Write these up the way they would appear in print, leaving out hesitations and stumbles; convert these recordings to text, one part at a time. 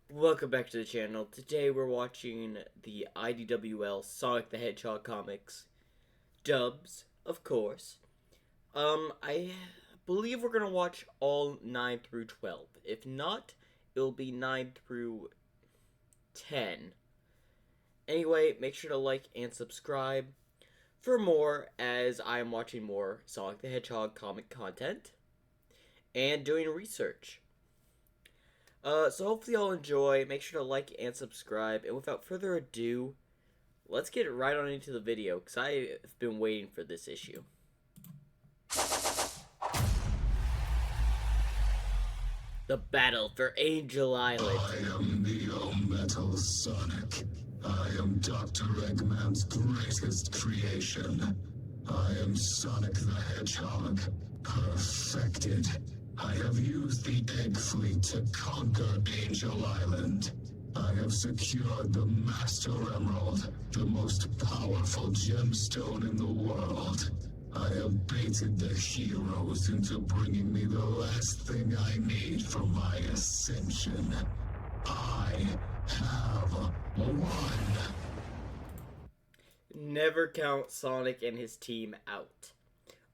Welcome back to the channel. Today we're watching the IDWL Sonic the Hedgehog comics. Dubs, of course. I believe we're gonna watch all 9 through 12. If not, it'll be 9 through 10. Anyway, make sure to like and subscribe for more, as I am watching more Sonic the Hedgehog comic content and doing research. So hopefully y'all enjoy. Make sure to like and subscribe. And without further ado, let's get right on into the video, because I've been waiting for this issue. The battle for Angel Island. I am Neo Metal Sonic. I am Dr. Eggman's greatest creation. I am Sonic the Hedgehog, perfected. I have used the Egg Fleet to conquer Angel Island. I have secured the Master Emerald, the most powerful gemstone in the world. I have baited the heroes into bringing me the last thing I need for my ascension. I have won. Never count Sonic and his team out.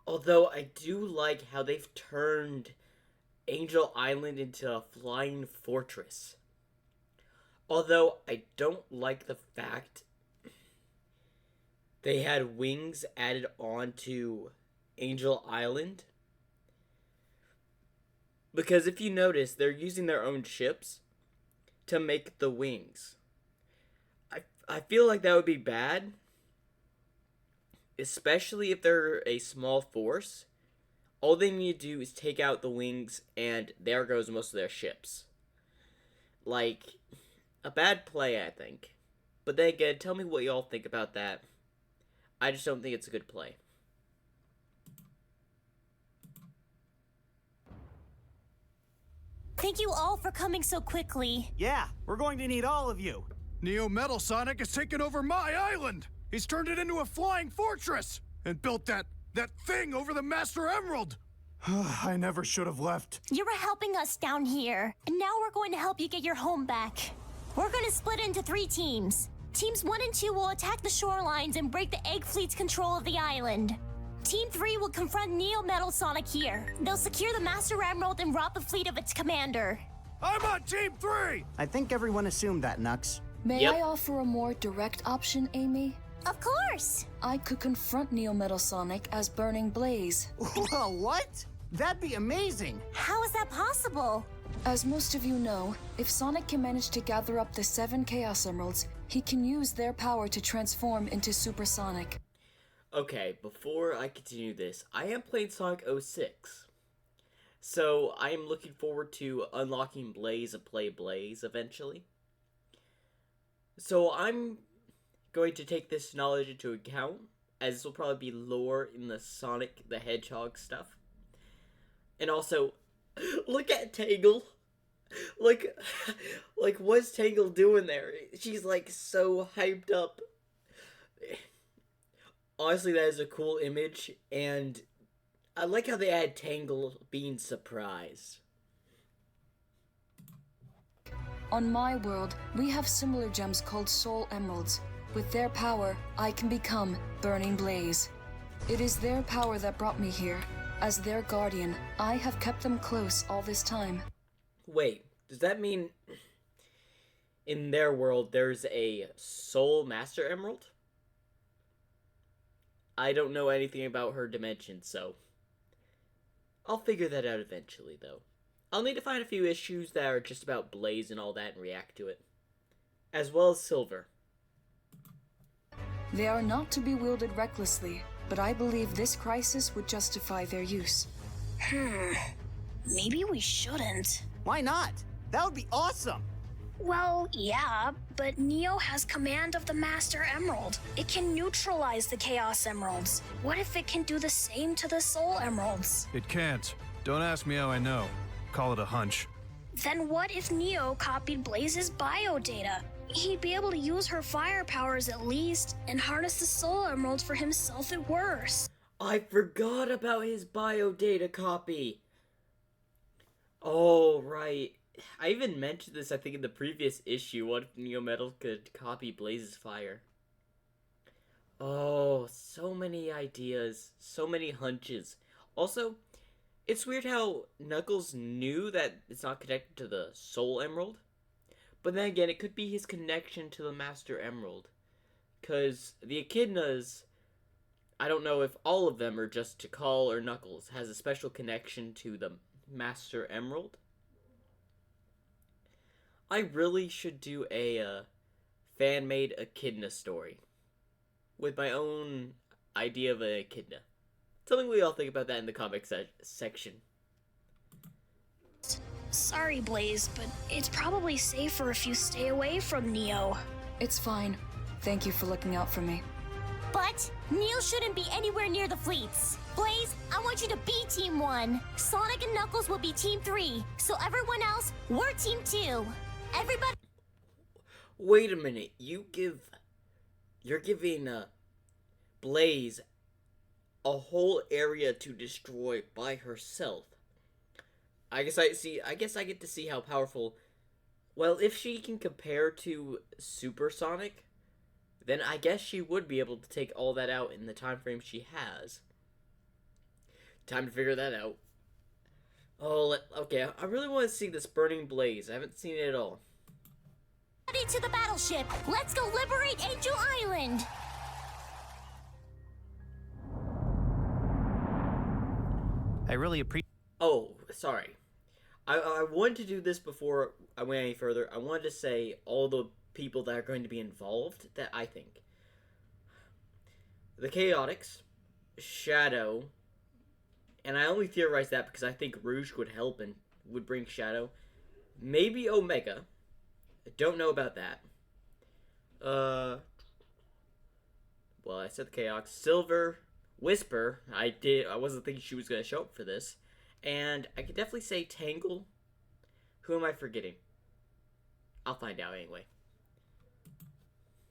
Although I do like how they've turned Angel Island into a flying fortress. Although I don't like the fact they had wings added onto Angel Island. Because if you notice, they're using their own ships to make the wings. I feel like that would be bad. Especially if they're a small force. All they need to do is take out the wings, and there goes most of their ships. Like, a bad play, I think. But then again, tell me what y'all think about that. I just don't think it's a good play. Thank you all for coming so quickly. Yeah, we're going to need all of you. Neo Metal Sonic has taken over my island! He's turned it into a flying fortress! And built that thing over the Master Emerald! I never should have left. You were helping us down here, and now we're going to help you get your home back. We're going to split into 3 teams. Teams 1 and 2 will attack the shorelines and break the Egg Fleet's control of the island. Team 3 will confront Neo Metal Sonic here. They'll secure the Master Emerald and rob the fleet of its commander. I'm on Team 3! I think everyone assumed that, Nux. May I offer a more direct option, Amy? Of course! I could confront Neo Metal Sonic as Burning Blaze. Whoa, what? That'd be amazing. How is that possible? As most of you know, if Sonic can manage to gather up the 7 Chaos Emeralds, he can use their power to transform into Supersonic. Okay, before I continue this, I am playing Sonic 06. So, I am looking forward to unlocking Blaze and play Blaze eventually. So, I'm going to take this knowledge into account, as this will probably be lore in the Sonic the Hedgehog stuff. And also, look at Tangle. Like, what's Tangle doing there? She's like so hyped up. Honestly, that is a cool image, and I like how they add Tangle being surprised. On my world, we have similar gems called Soul Emeralds. With their power, I can become Burning Blaze. It is their power that brought me here. As their guardian, I have kept them close all this time. Wait, does that mean in their world there's a Soul Master Emerald? I don't know anything about her dimension, so I'll figure that out eventually, though. I'll need to find a few issues that are just about Blaze and all that and react to it. As well as Silver. They are not to be wielded recklessly, but I believe this crisis would justify their use. Maybe we shouldn't. Why not? That would be awesome. Well, yeah, but Neo has command of the Master Emerald. It can neutralize the Chaos Emeralds. What if it can do the same to the Soul Emeralds? It can't. Don't ask me how I know. Call it a hunch. Then what if Neo copied Blaze's bio data? He'd be able to use her fire powers at least, and harness the Soul Emeralds for himself at worst. I forgot about his biodata copy. Oh, right. I even mentioned this, I think, in the previous issue. What if Neo Metal could copy Blaze's fire? Oh, so many ideas, so many hunches. Also, it's weird how Knuckles knew that it's not connected to the Soul Emerald. But then again, it could be his connection to the Master Emerald. Because the Echidnas, I don't know if all of them, or just Tikal or Knuckles, has a special connection to the Master Emerald. I really should do a fan-made Echidna story. With my own idea of an Echidna. Something we all think about that in the comic section. Sorry, Blaze, but it's probably safer if you stay away from Neo. It's fine. Thank you for looking out for me. But Neo shouldn't be anywhere near the fleets. Blaze, I want you to be Team 1. Sonic and Knuckles will be Team 3. So everyone else, we're Team 2. Everybody... Wait a minute. You're giving Blaze a whole area to destroy by herself. I guess I get to see how powerful... Well, if she can compare to Super Sonic, then I guess she would be able to take all that out in the time frame she has. Time to figure that out. Oh, okay, I really want to see this Burning Blaze. I haven't seen it at all. Ready to the battleship. Let's go liberate Angel Island. I really appreciate... Oh, sorry. I wanted to do this before I went any further. I wanted to say all the people that are going to be involved that I think. The Chaotix, Shadow, and I only theorize that because I think Rouge would help and would bring Shadow. Maybe Omega. I don't know about that. Well, I said the Chaotix. Silver, Whisper. I wasn't thinking she was going to show up for this. And I could definitely say Tangle. Who am I forgetting? I'll find out anyway.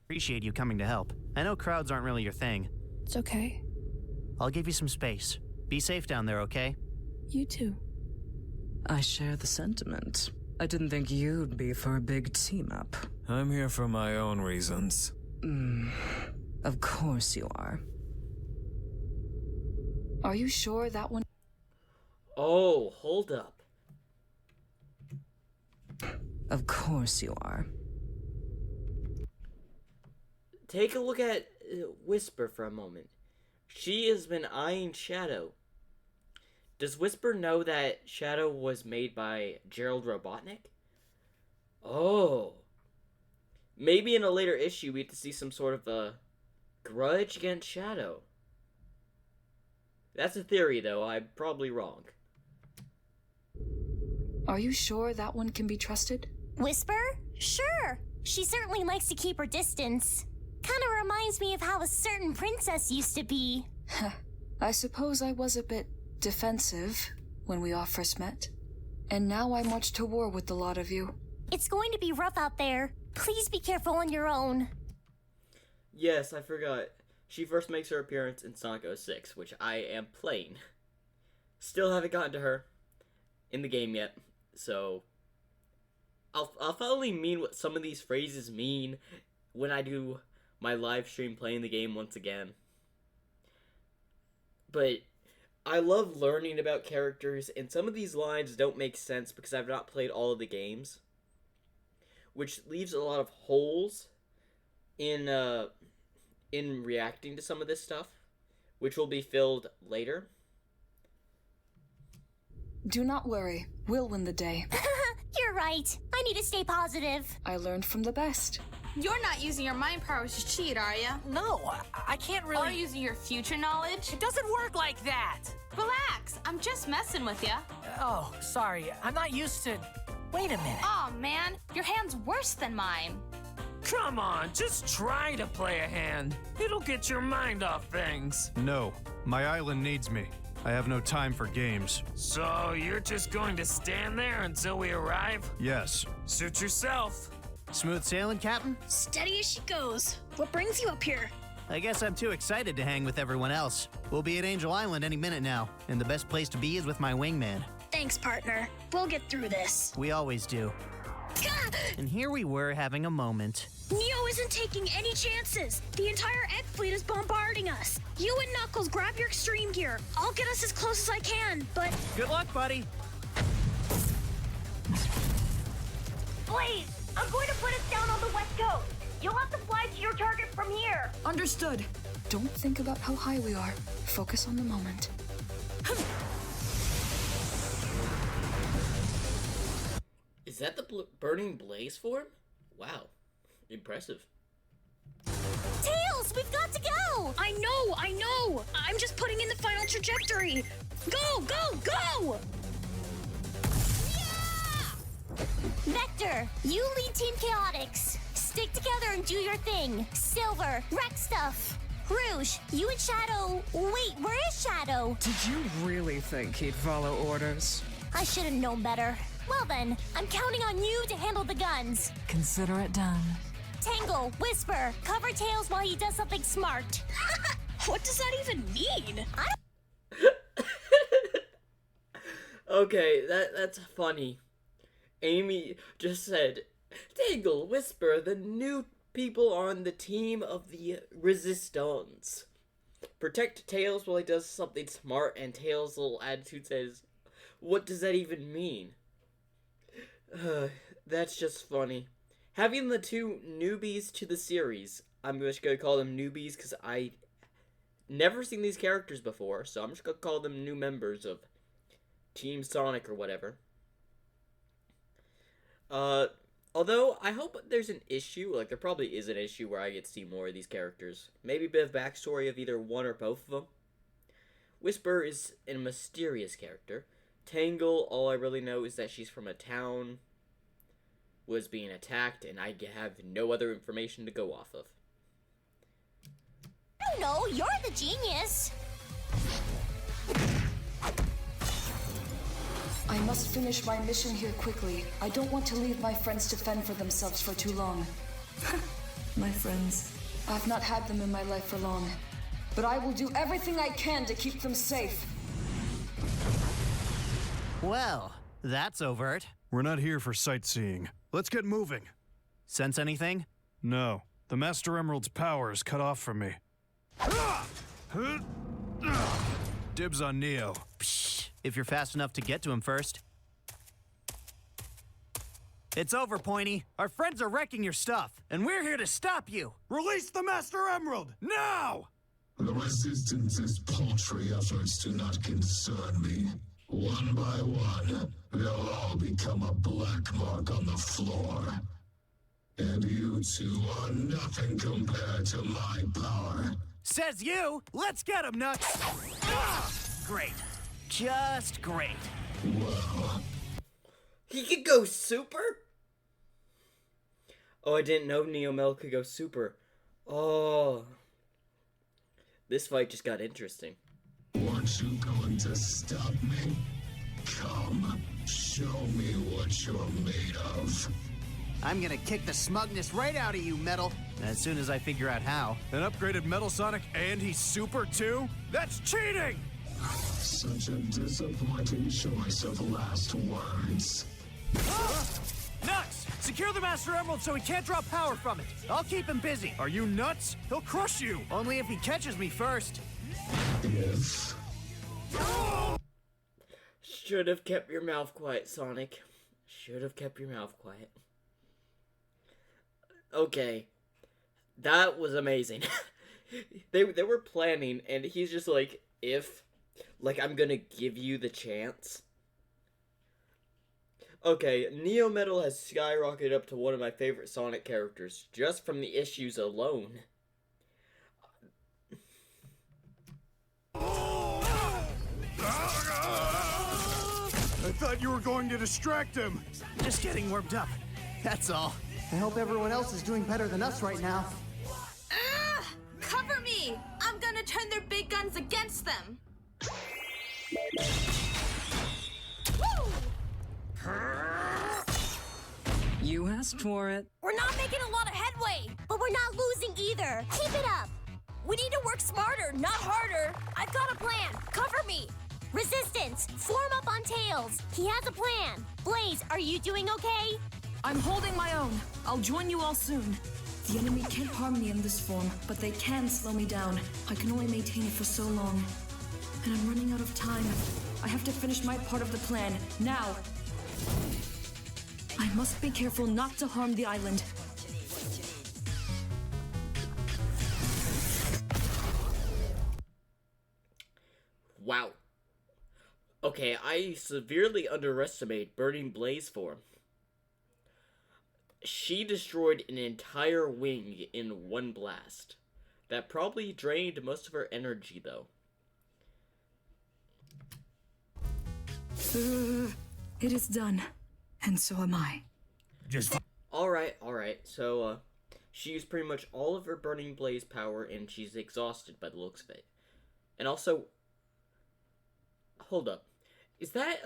Appreciate you coming to help. I know crowds aren't really your thing. It's okay. I'll give you some space. Be safe down there, okay? You too. I share the sentiment. I didn't think you'd be for a big team-up. I'm here for my own reasons. Of course you are. Are you sure that one... Oh, hold up. Of course you are. Take a look at Whisper for a moment. She has been eyeing Shadow. Does Whisper know that Shadow was made by Gerald Robotnik? Oh. Maybe in a later issue we get to see some sort of a grudge against Shadow. That's a theory, though. I'm probably wrong. Are you sure that one can be trusted? Whisper? Sure. She certainly likes to keep her distance. Kinda reminds me of how a certain princess used to be. I suppose I was a bit defensive when we all first met. And now I march to war with the lot of you. It's going to be rough out there. Please be careful on your own. Yes, I forgot. She first makes her appearance in Sonic 06, which I am playing. Still haven't gotten to her in the game yet, so I'll finally mean what some of these phrases mean when I do my live stream playing the game once again. But I love learning about characters, and some of these lines don't make sense because I've not played all of the games, which leaves a lot of holes in reacting to some of this stuff, which will be filled later. Do not worry. We'll win the day. You're right. I need to stay positive. I learned from the best. You're not using your mind powers to cheat, are you? No, I can't really... Or using your future knowledge? It doesn't work like that! Relax, I'm just messing with you. Oh, sorry, I'm not used to... Wait a minute. Oh man, your hand's worse than mine. Come on, just try to play a hand. It'll get your mind off things. No, my island needs me. I have no time for games. So you're just going to stand there until we arrive? Yes. Suit yourself. Smooth sailing, Captain? Steady as she goes. What brings you up here? I guess I'm too excited to hang with everyone else. We'll be at Angel Island any minute now, and the best place to be is with my wingman. Thanks, partner. We'll get through this. We always do. And here we were having a moment. Neo isn't taking any chances. The entire egg fleet is bombarding us. You and Knuckles grab your extreme gear. I'll get us as close as I can, but... Good luck, buddy. Blaze, I'm going to put us down on the west coast. You'll have to fly to your target from here. Understood. Don't think about how high we are. Focus on the moment. Is that the burning blaze form? Wow. Impressive. Tails, we've got to go! I know! I'm just putting in the final trajectory. Go! Vector, you lead Team Chaotix. Stick together and do your thing. Silver, wreck stuff. Rouge, you and Shadow... Wait, where is Shadow? Did you really think he'd follow orders? I should have known better. Well then, I'm counting on you to handle the guns. Consider it done. Tangle, Whisper, cover Tails while he does something smart. What does that even mean? Okay, that's funny. Amy just said, Tangle, Whisper, the new people on the team of the Resistance. Protect Tails while he does something smart, and Tails' little attitude says, what does that even mean? That's just funny. Having the two newbies to the series, I'm just gonna call them newbies because I never seen these characters before, so I'm just gonna call them new members of Team Sonic or whatever. Although, I hope there's an issue, like there probably is an issue where I get to see more of these characters. Maybe a bit of backstory of either one or both of them. Whisper is a mysterious character. Tangle, all I really know is that she's from a town, was being attacked, and I have no other information to go off of. I don't know, you're the genius. I must finish my mission here quickly. I don't want to leave my friends to fend for themselves for too long. My friends. I've not had them in my life for long, but I will do everything I can to keep them safe. Well, that's overt. We're not here for sightseeing. Let's get moving. Sense anything? No. The Master Emerald's power is cut off from me. Dibs on Neo. Psh, if you're fast enough to get to him first. It's over, Pointy. Our friends are wrecking your stuff, and we're here to stop you. Release the Master Emerald, now! The Resistance's paltry efforts do not concern me. One by one, they'll all become a black mark on the floor. And you two are nothing compared to my power. Says you! Let's get him, Nuts! Ah! Great. Just great. Well... He could go super? Oh, I didn't know Neomel could go super. Oh. This fight just got interesting. Aren't you going to stop me? Come, show me what you're made of. I'm gonna kick the smugness right out of you, Metal, as soon as I figure out how. An upgraded Metal Sonic and he's super too? That's cheating! Such a disappointing choice of last words. Nuts! Secure the Master Emerald so he can't draw power from it. I'll keep him busy. Are you nuts? He'll crush you! Only if he catches me first. If... Should have kept your mouth quiet, Sonic. Should have kept your mouth quiet. Okay. That was amazing. They were planning, and he's just like, if... Like, I'm gonna give you the chance. Okay, Neo Metal has skyrocketed up to one of my favorite Sonic characters, just from the issues alone. I thought you were going to distract him. Just getting warmed up. That's all. I hope everyone else is doing better than us right now. Cover me! I'm gonna turn their big guns against them. Woo! You asked for it. We're not making a lot of headway, but we're not losing either. Keep it up. We need to work smarter, not harder. I've got a plan. Cover me. Resistance, form up on Tails. He has a plan. Blaze, are you doing okay? I'm holding my own. I'll join you all soon. The enemy can't harm me in this form, but they can slow me down. I can only maintain it for so long. And I'm running out of time. I have to finish my part of the plan, now. I must be careful not to harm the island. Wow. Okay, I severely underestimate Burning Blaze form. She destroyed an entire wing in one blast. That probably drained most of her energy, though. It is done. And so am I. Alright. So, she used pretty much all of her Burning Blaze power, and she's exhausted by the looks of it. And also... Hold up. Is that,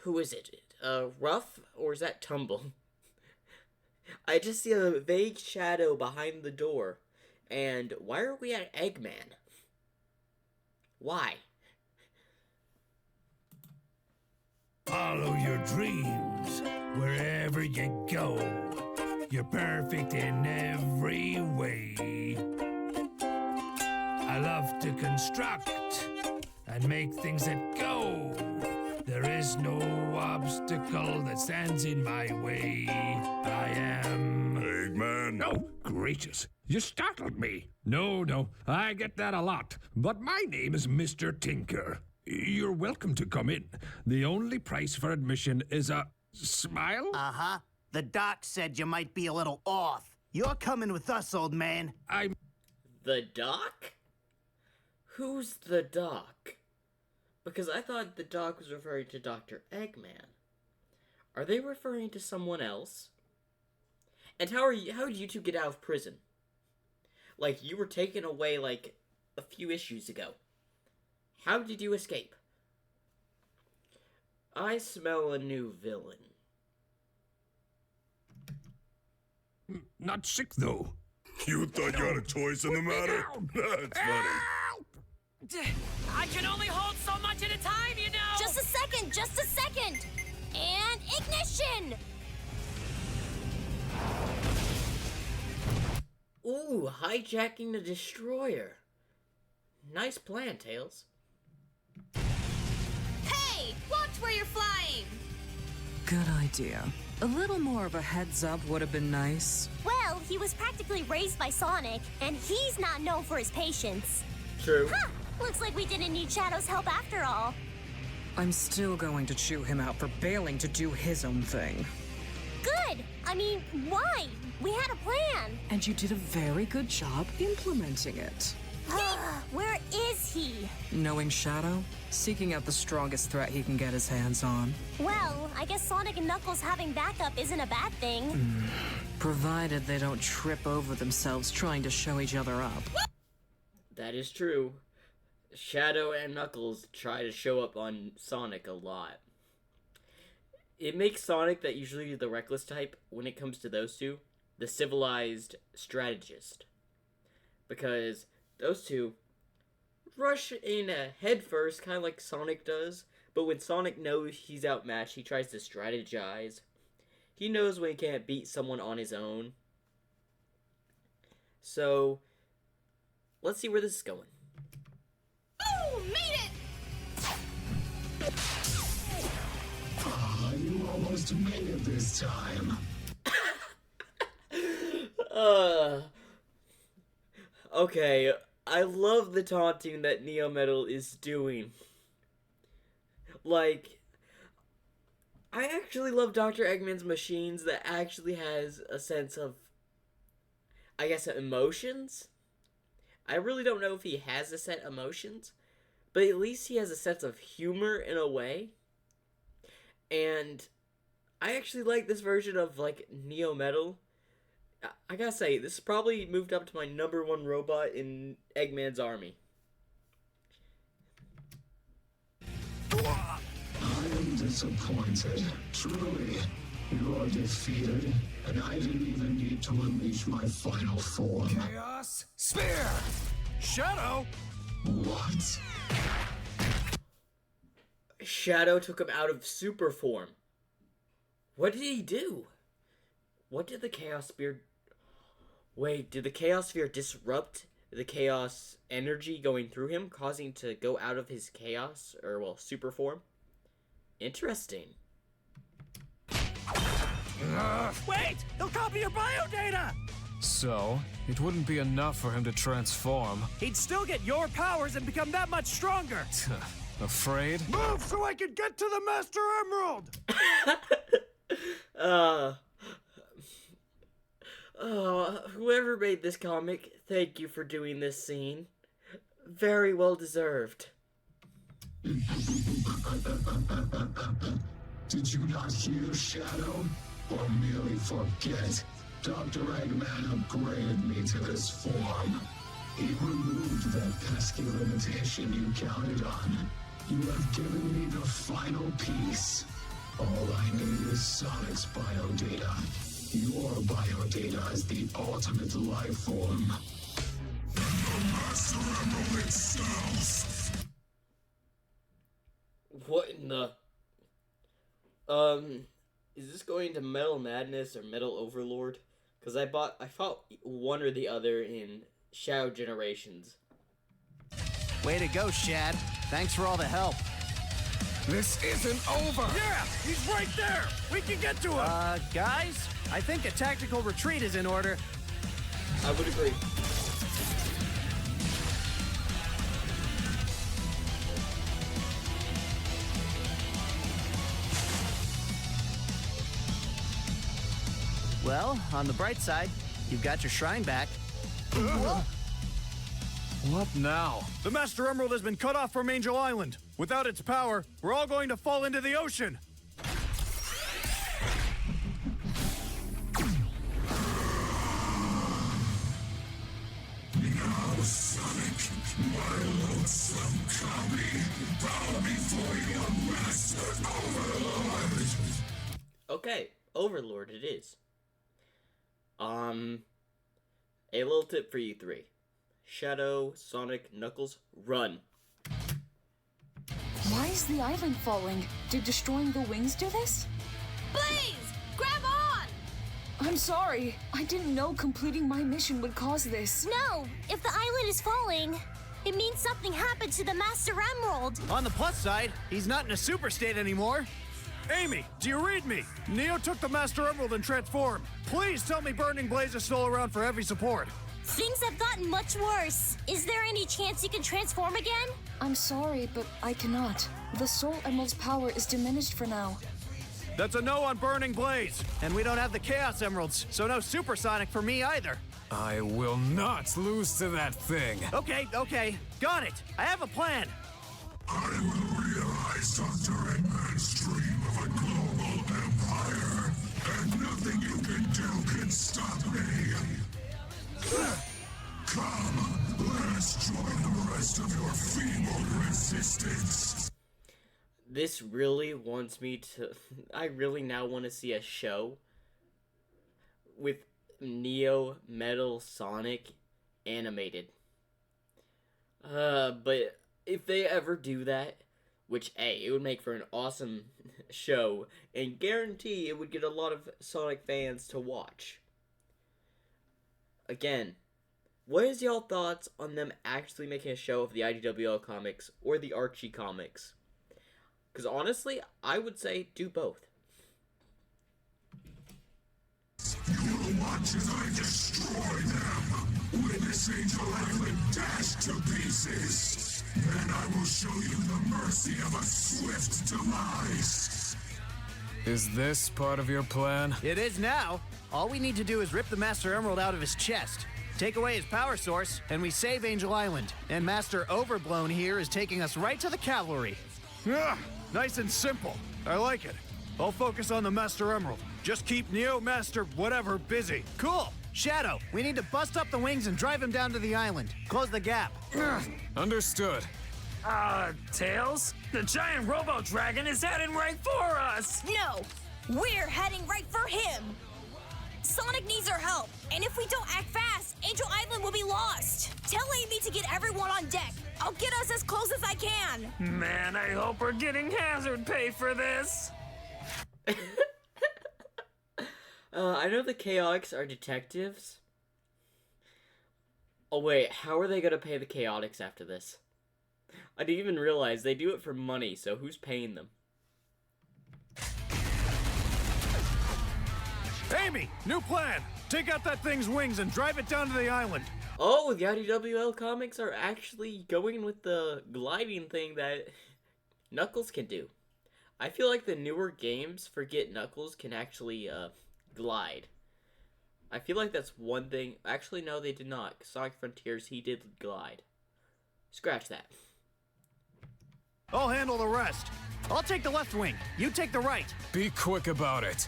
who is it? Ruff? Or is that Tumble? I just see a vague shadow behind the door. And why are we at Eggman? Why? Follow your dreams wherever you go. You're perfect in every way. I love to construct and make things that go. There is no obstacle that stands in my way. I am... Eggman. Oh, gracious. You startled me. No, I get that a lot. But my name is Mr. Tinker. You're welcome to come in. The only price for admission is a smile? Uh-huh. The doc said you might be a little off. You're coming with us, old man. I'm... The doc? Who's the doc? Because I thought the doc was referring to Dr. Eggman. Are they referring to someone else? And how did you two get out of prison? Like, you were taken away, like, a few issues ago. How did you escape? I smell a new villain. Not sick, though. You thought you had a choice in the matter? That's funny. I can only hold so much at a time, you know! Just a second! And ignition! Ooh, hijacking the destroyer. Nice plan, Tails. Hey! Watch where you're flying! Good idea. A little more of a heads up would have been nice. Well, he was practically raised by Sonic, and he's not known for his patience. True. Huh! Looks like we didn't need Shadow's help after all. I'm still going to chew him out for bailing to do his own thing. Good! I mean, why? We had a plan. And you did a very good job implementing it. Where is he? Knowing Shadow, seeking out the strongest threat he can get his hands on. Well, I guess Sonic and Knuckles having backup isn't a bad thing. Provided they don't trip over themselves trying to show each other up. That is true. Shadow and Knuckles try to show up on Sonic a lot. It makes Sonic, that usually the reckless type, when it comes to those two, the civilized strategist. Because those two rush in head first, kind of like Sonic does, but when Sonic knows he's outmatched, he tries to strategize. He knows when he can't beat someone on his own. So, let's see where this is going. Oh, made it! Ah, you almost made it this time. Okay, I love the taunting that Neo Metal is doing. Like, I actually love Dr. Eggman's machines that actually has a sense of, I guess, emotions. I really don't know if he has a set emotions, but at least he has a sense of humor in a way. And I actually like this version of, like, Neo Metal. I gotta say, this probably moved up to my #1 robot in Eggman's army. I am disappointed. Truly. You are defeated, and I didn't even need to unleash my final form. Chaos Spear! Shadow? What? Shadow took him out of super form. What did he do? What did the Chaos Sphere... Wait, did the Chaos Sphere disrupt the Chaos energy going through him, causing him to go out of his Chaos, or, well, super form? Interesting. Wait! He'll copy your biodata! So, it wouldn't be enough for him to transform. He'd still get your powers and become that much stronger! Afraid? Move so I can get to the Master Emerald! Whoever made this comic, thank you for doing this scene. Very well deserved. Did you not hear, Shadow? Or merely forget? Dr. Eggman upgraded me to this form. He removed that pesky limitation you counted on. You have given me the final piece. All I need is Sonic's biodata. Your biodata is the ultimate life form. And the Master Emerald itself! What in the... Is this going to Metal Madness or Metal Overlord? Because I fought one or the other in Shadow Generations. Way to go, Shad. Thanks for all the help. This isn't over! Yeah! He's right there! We can get to him! Guys? I think a tactical retreat is in order. I would agree. Well, on the bright side, you've got your shrine back. What now? The Master Emerald has been cut off from Angel Island. Without its power, we're all going to fall into the ocean. Now, Sonic, my lonesome copy, bow before your Master Overlord. Okay, Overlord it is. A little tip for you three. Shadow, Sonic, Knuckles, run. Why is the island falling? Did destroying the wings do this? Blaze! Grab on! I'm sorry. I didn't know completing my mission would cause this. No! If the island is falling, it means something happened to the Master Emerald. On the plus side, he's not in a super state anymore. Amy, do you read me? Neo took the Master Emerald and transformed. Please tell me Burning Blaze is still around for heavy support. Things have gotten much worse. Is there any chance you can transform again? I'm sorry, but I cannot. The Soul Emerald's power is diminished for now. That's a no on Burning Blaze. And we don't have the Chaos Emeralds, so no Supersonic for me either. I will not lose to that thing. Okay. Got it. I have a plan. I will realize Dr. Eggman's dream of a global empire, and nothing you can do can stop me. Come, let us join the rest of your feeble resistance. This really wants me to... I really now want to see a show with Neo, Metal, Sonic animated. But if they ever do that, which, A, it would make for an awesome show, and guarantee it would get a lot of Sonic fans to watch. Again, what is y'all thoughts on them actually making a show of the IDWL comics or the Archie comics? Because honestly, I would say do both. You'll watch as I destroy them. Witness Angel Island dashed to pieces. Then I will show you the mercy of a swift demise. Is this part of your plan? It is now. All we need to do is rip the Master Emerald out of his chest, take away his power source, and we save Angel Island. And Master Overblown here is taking us right to the cavalry. Nice and simple. I like it. I'll focus on the Master Emerald. Just keep Neo, Master, whatever, busy. Cool. Shadow, we need to bust up the wings and drive him down to the island. Close the gap. Understood. Tails? The giant robo-dragon is heading right for us! No! We're heading right for him! Sonic needs our help, and if we don't act fast, Angel Island will be lost. Tell Amy to get everyone on deck. I'll I'll get us as close as I can. Man, I hope we're getting hazard pay for this. I know the Chaotix are detectives. Oh wait, how are they gonna pay the Chaotix after this? I didn't even realize they do it for money, so who's paying them? Amy, new plan! Take out that thing's wings and drive it down to the island. Oh, the IDWL comics are actually going with the gliding thing that Knuckles can do. I feel like the newer games forget Knuckles can actually glide. I feel like that's one thing. Actually, no, they did not. Sonic Frontiers, he did glide. Scratch that. I'll handle the rest. I'll take the left wing. You take the right. Be quick about it.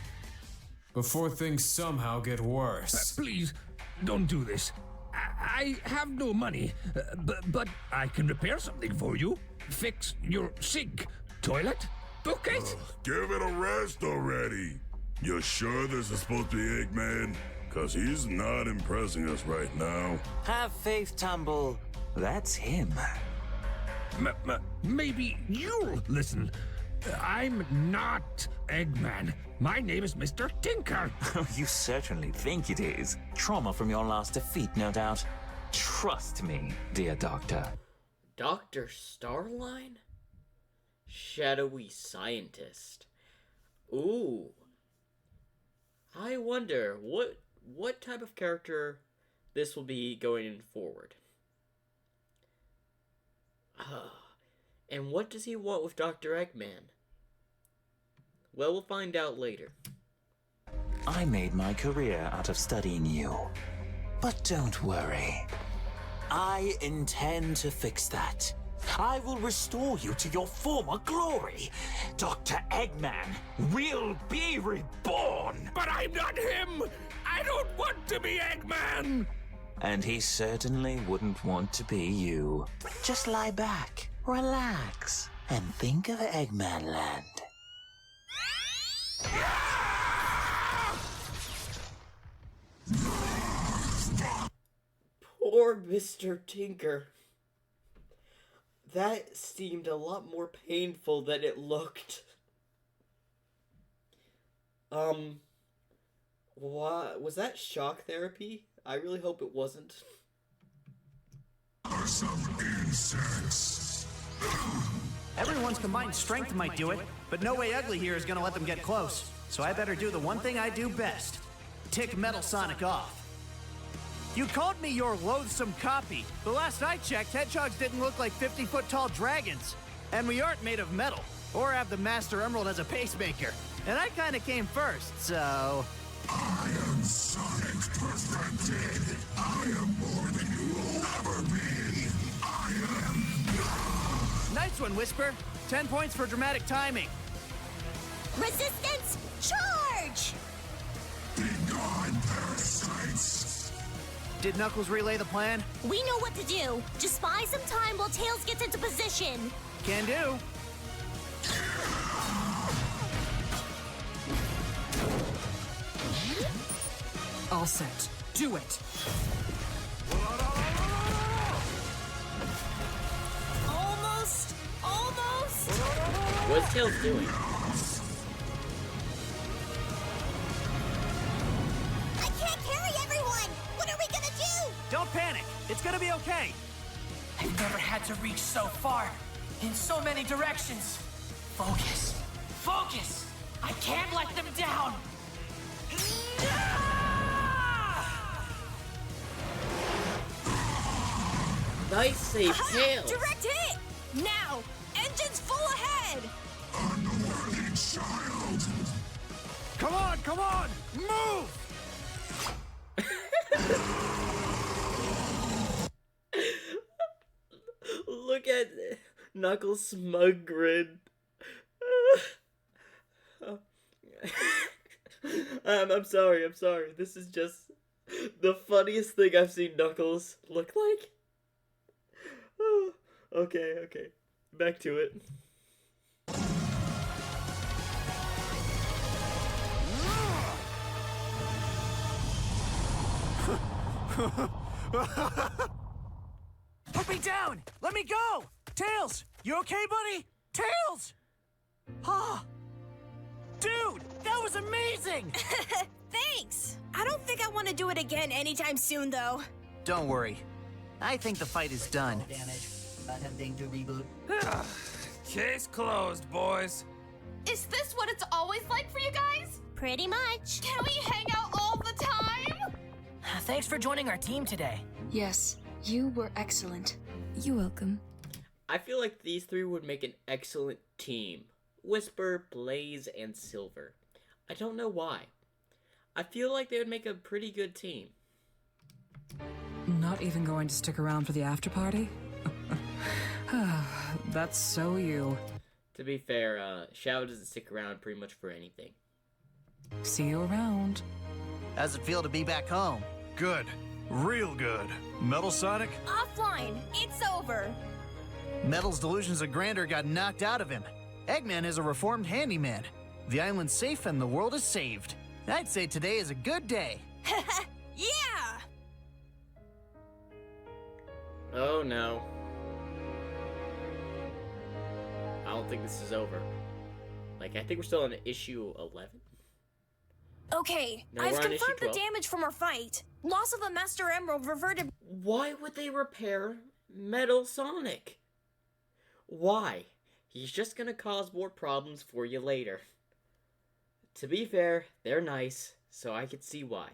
Before things somehow get worse. Please, don't do this. I have no money, but I can repair something for you. Fix your sink, toilet, bookcase. Give it a rest already. You sure this is supposed to be Eggman? Cause he's not impressing us right now. Have faith, Tumble. That's him. Maybe you'll listen. I'm not Eggman. My name is Mr. Tinker. You certainly think it is. Trauma from your last defeat, no doubt. Trust me, dear Doctor. Dr. Starline? Shadowy scientist. Ooh. I wonder what type of character this will be going forward. And what does he want with Dr. Eggman? Well, we'll find out later. I made my career out of studying you. But don't worry. I intend to fix that. I will restore you to your former glory. Dr. Eggman will be reborn. But I'm not him! I don't want to be Eggman! And he certainly wouldn't want to be you. Just lie back, relax, and think of Eggman Land. Poor Mr. Tinker. That seemed a lot more painful than it looked. What was that shock therapy? I really hope it wasn't. Are some insects. Everyone's combined strength might do it, but no way Ugly here is gonna let them get close. So I better do the one thing I do best. Tick Metal Sonic off. You called me your loathsome copy. The last I checked, hedgehogs didn't look like 50-foot tall dragons. And we aren't made of metal, or have the Master Emerald as a pacemaker. And I kinda came first, so... I am Sonic Perfected. I am more than you will ever be. I am... Nice one, Whisper. 10 points for dramatic timing. Resistance, charge! Be gone, parasites. Did Knuckles relay the plan? We know what to do. Just buy some time while Tails gets into position. Can do. All set. Do it. Almost. What's Tails doing? I can't carry everyone! What are we gonna do? Don't panic. It's gonna be okay. I've never had to reach so far, in so many directions. Focus. Focus! I can't let them down! Nice save, Tails! Direct hit! Now! Engines full ahead! Unworthy child. Come on! Move! Look at Knuckles' smug grin. I'm sorry. This is just the funniest thing I've seen Knuckles look like. Okay. Back to it. Put me down! Let me go! Tails! You okay, buddy? Tails! Ah! Dude, that was amazing! Thanks! I don't think I want to do it again anytime soon, though. Don't worry. I think the fight is done. Attempting to reboot. Case closed, boys. Is this what it's always like for you guys? Pretty much. Can we hang out all the time? Thanks for joining our team today. Yes, you were excellent. You're welcome. I feel like these three would make an excellent team. Whisper, Blaze, and Silver. I don't know why. I feel like they would make a pretty good team. Not even going to stick around for the after party? That's so you. To be fair, Shadow doesn't stick around pretty much for anything. See you around. How's it feel to be back home? Good. Real good. Metal Sonic? Offline. It's over. Metal's delusions of grandeur got knocked out of him. Eggman is a reformed handyman. The island's safe and the world is saved. I'd say today is a good day. Yeah! Oh no. I don't think this is over. Like, I think we're still on issue 11. Okay, No, I've we're on issue confirmed the 12. damage from our fight. Loss of the Master Emerald reverted. Why would they repair Metal Sonic? Why? He's just gonna cause more problems for you later. To be fair, they're nice, so I could see why.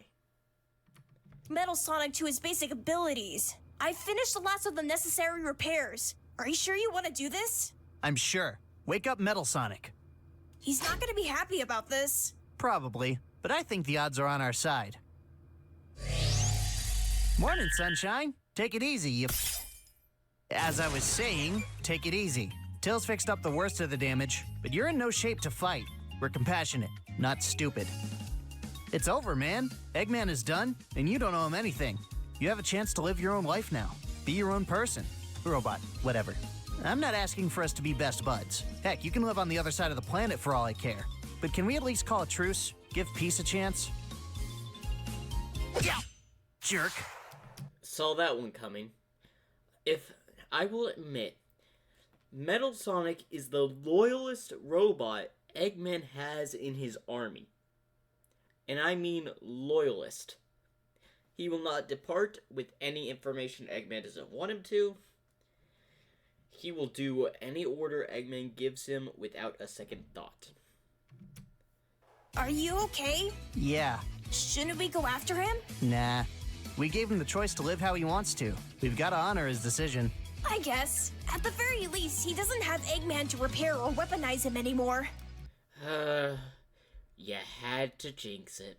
Metal Sonic to his basic abilities. I finished the last of the necessary repairs. Are you sure you want to do this? I'm sure. Wake up, Metal Sonic. He's not going to be happy about this. Probably, but I think the odds are on our side. Morning, sunshine. Take it easy, you... As I was saying, take it easy. Tails fixed up the worst of the damage, but you're in no shape to fight. We're compassionate, not stupid. It's over, man. Eggman is done, and you don't owe him anything. You have a chance to live your own life now. Be your own person. Robot, whatever. I'm not asking for us to be best buds. Heck, you can live on the other side of the planet for all I care. But can we at least call a truce? Give peace a chance? Yeah, jerk. Saw that one coming. I will admit, Metal Sonic is the loyalist robot Eggman has in his army. And I mean loyalist. He will not depart with any information Eggman doesn't want him to. He will do any order Eggman gives him without a second thought. Are you okay? Yeah. Shouldn't we go after him? Nah. We gave him the choice to live how he wants to. We've got to honor his decision. I guess. At the very least, he doesn't have Eggman to repair or weaponize him anymore. You had to jinx it.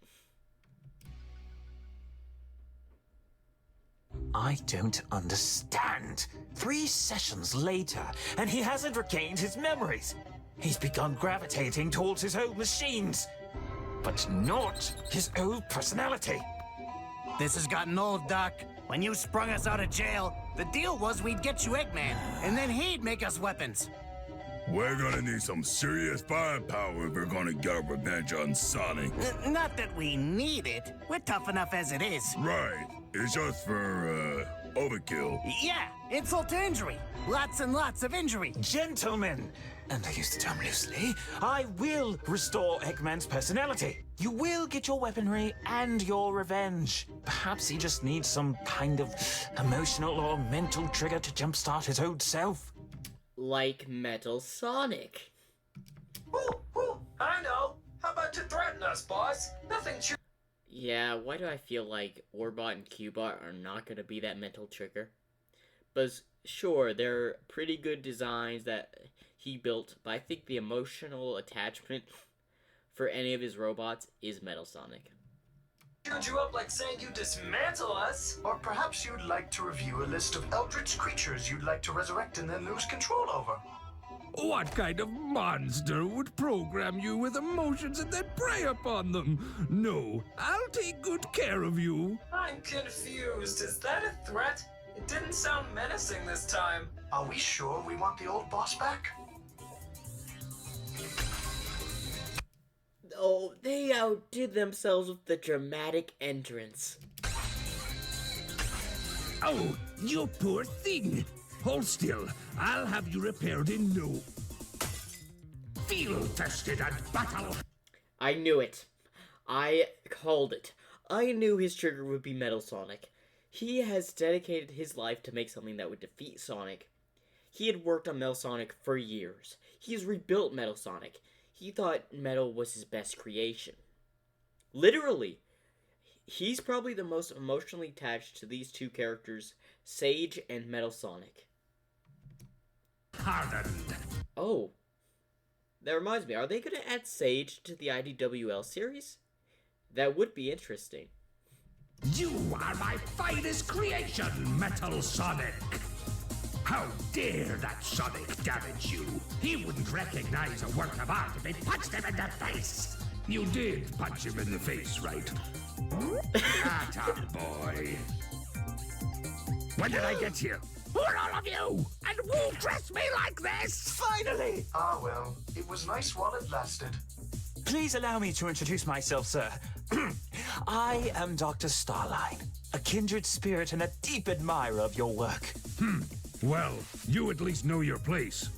I don't understand. 3 sessions later, and he hasn't regained his memories. He's begun gravitating towards his old machines, but not his old personality. This has gotten old, Doc. When you sprung us out of jail, the deal was we'd get you Eggman, and then he'd make us weapons. We're gonna need some serious firepower if we're gonna get our revenge on Sonic. Not that we need it. We're tough enough as it is. Right. It's just for, overkill. Yeah, insult to injury. Lots and lots of injury. Gentlemen, and I use the term loosely, I will restore Eggman's personality. You will get your weaponry and your revenge. Perhaps he just needs some kind of emotional or mental trigger to jumpstart his old self. Like Metal Sonic. I know. How about you threaten us, boss? Nothing Yeah, why do I feel like Orbot and Cubot are not going to be that mental trigger? But sure, they're pretty good designs that he built, but I think the emotional attachment for any of his robots is Metal Sonic. Shoot you up like saying you dismantle us. Or perhaps you'd like to review a list of eldritch creatures you'd like to resurrect and then lose control over. What kind of monster would program you with emotions and then prey upon them? No, I'll take good care of you. I'm confused. Is that a threat? It didn't sound menacing this time. Are we sure we want the old boss back? Oh, they outdid themselves with the dramatic entrance. Oh, you poor thing! Hold still. I'll have you repaired in no. Field tested and battle. I knew it. I called it. I knew his trigger would be Metal Sonic. He has dedicated his life to make something that would defeat Sonic. He had worked on Metal Sonic for years. He has rebuilt Metal Sonic. He thought Metal was his best creation. Literally. He's probably the most emotionally attached to these two characters, Sage and Metal Sonic. Hardened. Oh. That reminds me, are they going to add Sage to the IDWL series? That would be interesting. You are my finest creation, Metal Sonic! How dare that Sonic damage you? He wouldn't recognize a work of art if they punched him in the face! You did punch him in the face, right? Atta boy. When did I get here? Who are all of you? And who dressed me like this? Finally! Ah, well, it was nice while it lasted. Please allow me to introduce myself, sir. I am Dr. Starline, a kindred spirit and a deep admirer of your work. Well, you at least know your place.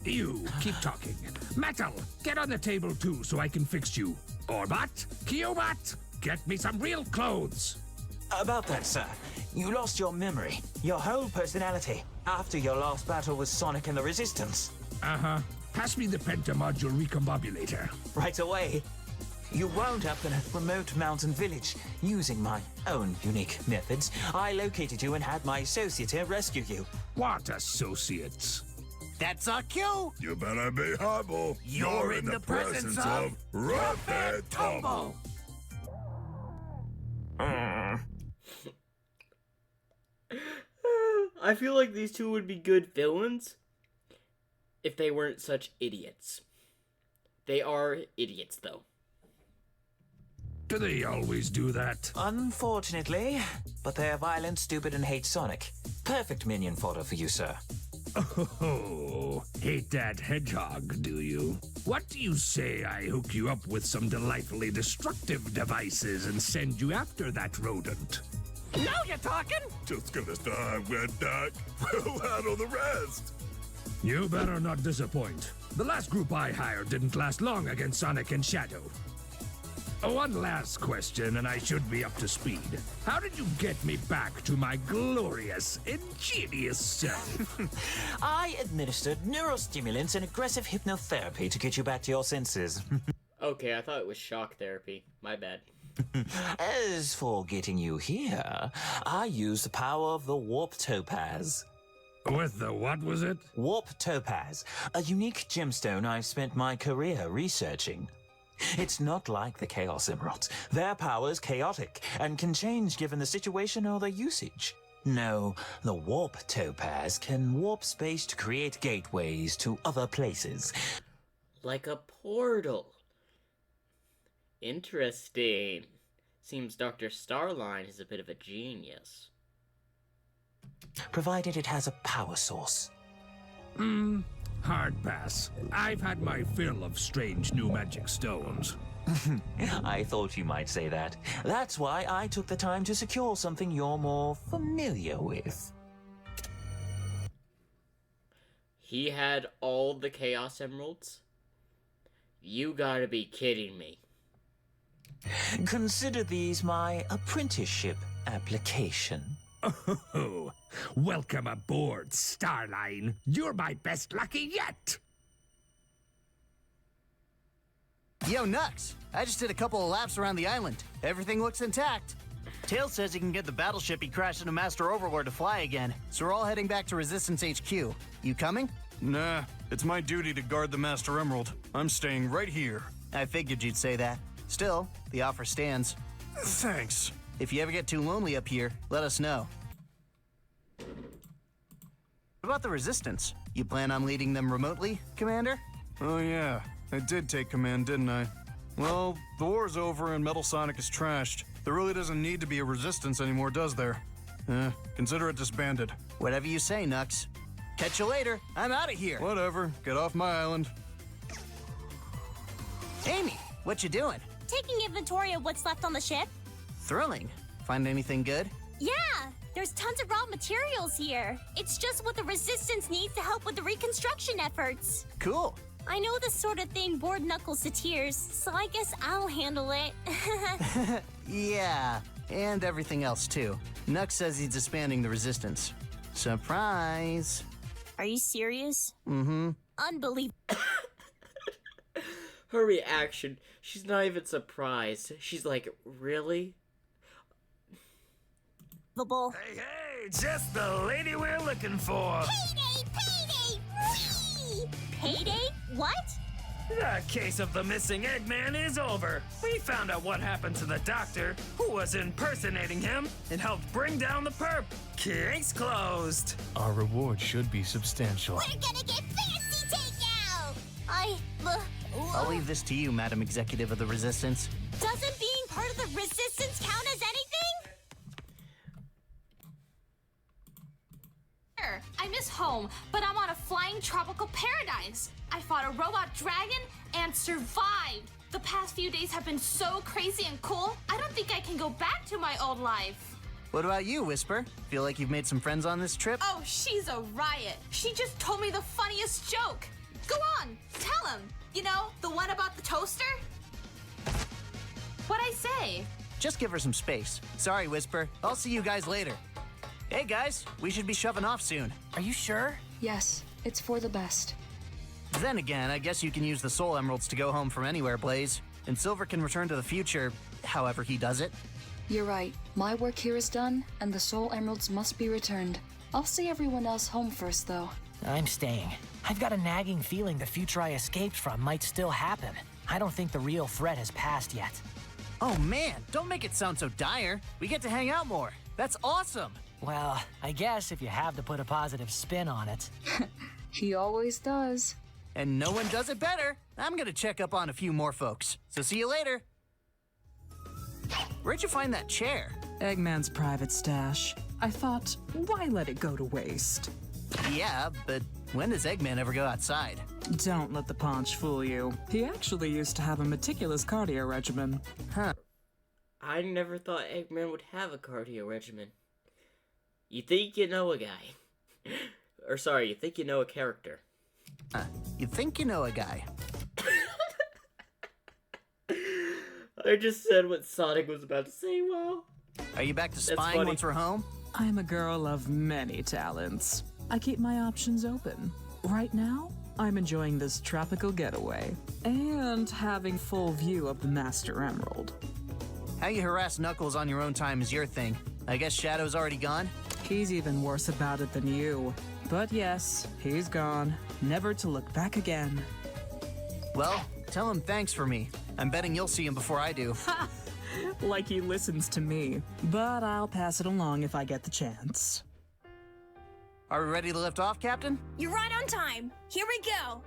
You, keep talking. Metal, get on the table too so I can fix you. Orbot, Kiobat, get me some real clothes. About that, sir, you lost your memory, your whole personality, after your last battle with Sonic and the Resistance. Uh-huh. Pass me the pentamodule recombobulator. Right away. You wound up in a remote mountain village. Using my own unique methods, I located you and had my associate here rescue you. What associates? That's our cue! You better be humble. You're in the presence of Rough and Tumble. I feel like these two would be good villains if they weren't such idiots. They are idiots, though. Do they always do that? Unfortunately, but they're violent, stupid, and hate Sonic. Perfect minion fodder for you, sir. Oh, hate that hedgehog, do you? What do you say I hook you up with some delightfully destructive devices and send you after that rodent? Now you're talking! Just give us time, Red Duck. We'll handle the rest. You better not disappoint. The last group I hired didn't last long against Sonic and Shadow. One last question, and I should be up to speed. How did you get me back to my glorious, ingenious self? I administered neurostimulants and aggressive hypnotherapy to get you back to your senses. Okay, I thought it was shock therapy. My bad. As for getting you here, I used the power of the Warp Topaz. With the what was it? Warp Topaz, a unique gemstone I've spent my career researching. It's not like the Chaos Emeralds. Their power is chaotic and can change given the situation or the usage. No, the Warp Topaz can warp space to create gateways to other places. Like a portal. Interesting. Seems Dr. Starline is a bit of a genius. Provided it has a power source. Hard pass. I've had my fill of strange new magic stones. I thought you might say that. That's why I took the time to secure something you're more familiar with. He had all the Chaos Emeralds? You gotta be kidding me. Consider these my apprenticeship application. Oh, welcome aboard, Starline. You're my best lucky yet. Yo, Nux! I just did a couple of laps around the island. Everything looks intact. Tails says he can get the battleship he crashed into Master Overlord to fly again, so we're all heading back to Resistance HQ. You coming? Nah, it's my duty to guard the Master Emerald. I'm staying right here. I figured you'd say that. Still, the offer stands. Thanks. If you ever get too lonely up here, let us know. What about the Resistance? You plan on leading them remotely, Commander? Oh yeah, I did take command, didn't I? Well, the war's over and Metal Sonic is trashed. There really doesn't need to be a Resistance anymore, does there? Consider it disbanded. Whatever you say, Nux. Catch you later. I'm out of here. Whatever. Get off my island. Amy, what you doing? Taking inventory of what's left on the ship. Thrilling. Find anything good? Yeah, there's tons of raw materials here. It's just what the Resistance needs to help with the reconstruction efforts. Cool. I know this sort of thing bored Knuckles to tears, so I guess I'll handle it. Yeah, and everything else too. Nux says he's disbanding the Resistance. Surprise! Are you serious? Mm-hmm. Unbelievable. Her reaction, she's not even surprised. She's like, really? Hey, hey, just the lady we're looking for. Payday! Payday! Whee! Payday? What? The case of the missing Eggman is over. We found out what happened to the doctor, who was impersonating him, and helped bring down the perp. Case closed. Our reward should be substantial. We're gonna get fancy takeout! I'll leave this to you, Madam Executive of the Resistance. Doesn't being part of the Resistance count as anything? I miss home, but I'm on a flying tropical paradise. I fought a robot dragon and survived. The past few days have been so crazy and cool, I don't think I can go back to my old life. What about you, Whisper? Feel like you've made some friends on this trip? Oh, she's a riot. She just told me the funniest joke. Go on, tell him. You know, the one about the toaster? What'd I say? Just give her some space. Sorry, Whisper. I'll see you guys later. Hey guys, we should be shoving off soon. Are you sure? Yes, it's for the best. Then again, I guess you can use the Soul Emeralds to go home from anywhere, Blaze. And Silver can return to the future, however he does it. You're right. My work here is done, and the Soul Emeralds must be returned. I'll see everyone else home first, though. I'm staying. I've got a nagging feeling the future I escaped from might still happen. I don't think the real threat has passed yet. Oh man, don't make it sound so dire. We get to hang out more. That's awesome. Well, I guess if you have to put a positive spin on it. He always does. And no one does it better. I'm gonna check up on a few more folks. So see you later. Where'd you find that chair? Eggman's private stash. I thought, why let it go to waste? Yeah, but when does Eggman ever go outside? Don't let the paunch fool you. He actually used to have a meticulous cardio regimen. Huh. I never thought Eggman would have a cardio regimen. You think you know a guy. Or sorry, you think you know a character. You think you know a guy. I just said what Sonic was about to say, wow. Are you back to spying once we're home? I'm a girl of many talents. I keep my options open. Right now, I'm enjoying this tropical getaway and having full view of the Master Emerald. How you harass Knuckles on your own time is your thing. I guess Shadow's already gone? He's even worse about it than you. But yes, he's gone, never to look back again. Well, tell him thanks for me. I'm betting you'll see him before I do. Like he listens to me. But I'll pass it along if I get the chance. Are we ready to lift off, Captain? You're right on time. Here we go.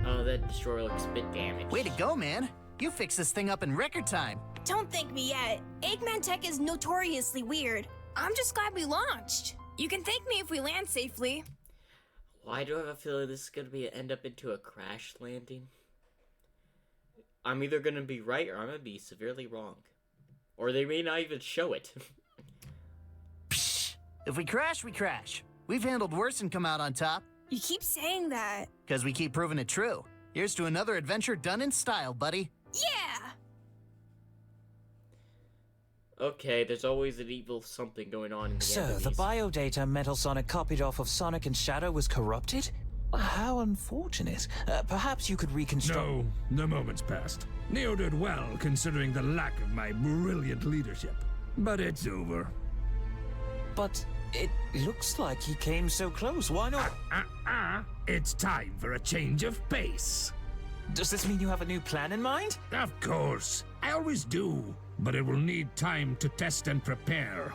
Oh, that destroyer looks a bit damaged. Way to go, man. You fixed this thing up in record time. Don't thank me yet. Eggman tech is notoriously weird. I'm just glad we launched. You can thank me if we land safely. Why do I have a feeling this is going to end up into a crash landing? I'm either going to be right or I'm going to be severely wrong. Or they may not even show it. Psh, if we crash, we crash. We've handled worse and come out on top. You keep saying that. Because we keep proving it true. Here's to another adventure done in style, buddy. Yeah! Okay, there's always an evil something going on in the So, enemies. the biodata Metal Sonic copied off of Sonic and Shadow was corrupted? How unfortunate. Perhaps you could reconstruct... No, the moment's passed. Neo did well, considering the lack of my brilliant leadership. But it's over. But it looks like he came so close. Why not? It's time for a change of pace. Does this mean you have a new plan in mind? Of course. I always do. But it will need time to test and prepare.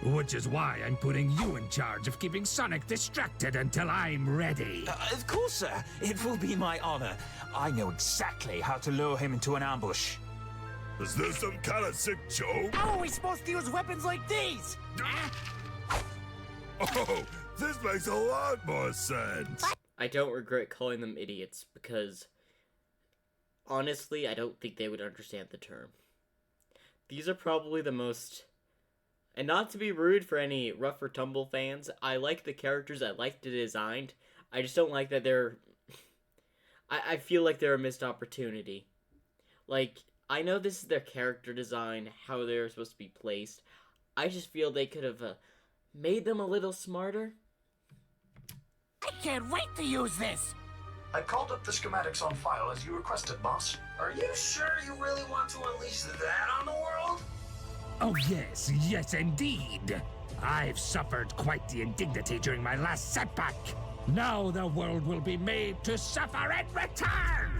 Which is why I'm putting you in charge of keeping Sonic distracted until I'm ready. Of course, sir. It will be my honor. I know exactly how to lure him into an ambush. Is this some kind of sick joke? How are we supposed to use weapons like these? Oh, this makes a lot more sense. I don't regret calling them idiots because, honestly, I don't think they would understand the term. these are probably the most... And not to be rude for any Rough or Tumble fans, I like the characters, I like the design. I just don't like that they're... I feel like they're a missed opportunity. Like, I know this is their character design, how they're supposed to be placed. I just feel they could have made them a little smarter. I can't wait to use this! I called up the schematics on file as you requested, boss. Are you sure you really want to unleash that on the world? Oh, yes, yes, indeed. I've suffered quite the indignity during my last setback. Now the world will be made to suffer in return!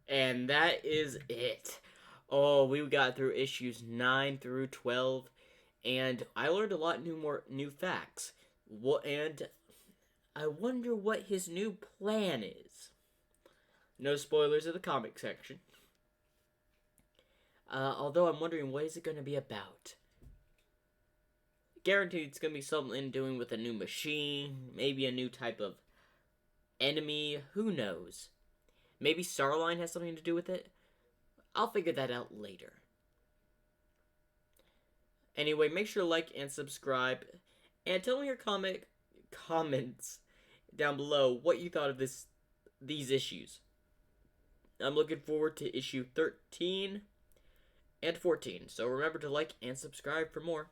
And that is it. Oh, we got through issues 9 through 12, and I learned a lot new facts. And I wonder what his new plan is. No spoilers in the comic section. Although I'm wondering, what is it going to be about? Guaranteed it's going to be something doing with a new machine, maybe a new type of enemy, who knows? Maybe Starline has something to do with it? I'll figure that out later. Anyway, make sure to like and subscribe, and tell me your comments down below what you thought of these issues. I'm looking forward to issue 13 and 14, so remember to like and subscribe for more.